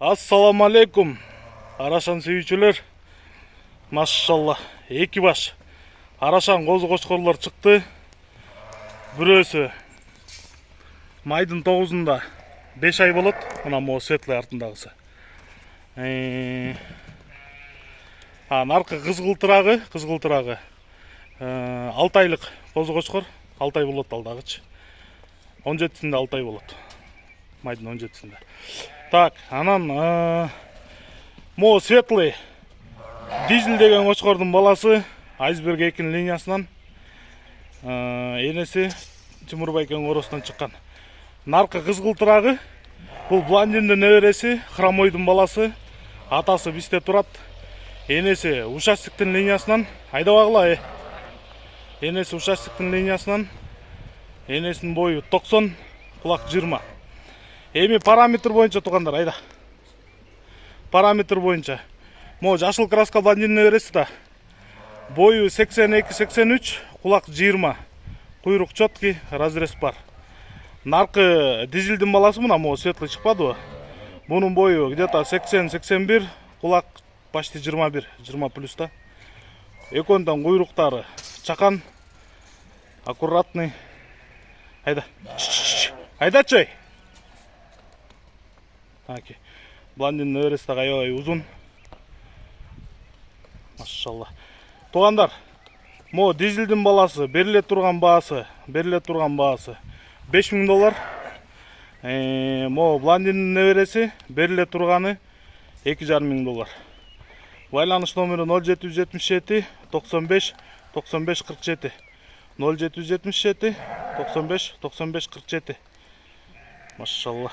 Ассаламу алейкум. Арашан сүйүүчүлөр. Машалла. Эки баш. Арашан козу кочкорлор чыкты. Бирөөсү майдын 9-unda 5 ай болот. Мына могу светлый артындагысы. Наркы кызгылтырагы 6 айлык козу кочкор. 6 ай болот ал дагычы. 17-синде 6 ай болот. Майдын 17-синде. Так, анан могу светлый дизель деген кочкордун баласы Айсберг 2 линиясынан энеси Тимур Байкен коросунан чыккан. Наркы кызгылтырагы бул блондиндин небереси, хромойдун баласы, атасы бизде турат. Энеси участоктун линиясынан айдабагыла. Энеси участоктун линиясынан, энесинин бою 90, кулак 20. Эми параметр боюнча туугандар, айда. Параметр боюнча. Могу жашыл краска блондиндин небереси да. Бою 82-83, кулак 20. Куйрук чоткий, разрез бар. Наркы дизельдин баласы мына могу светлый чыкпадыбы? Бунун бою где-то 80-81, кулак почти 21, 20 плюс да. Экөөнүн куйруктары чакан, аккуратный. Айда. Айдачы. Аки. Блондин небереси да аябай узун. Машалла. Туугандар, могу дизельдин баласы бериле турган баасы $5000. Могу блондиндин небереси бериле турганы $2500. Байланыш номери 0777 95 95 47. 0777 95 95 47. Машалла.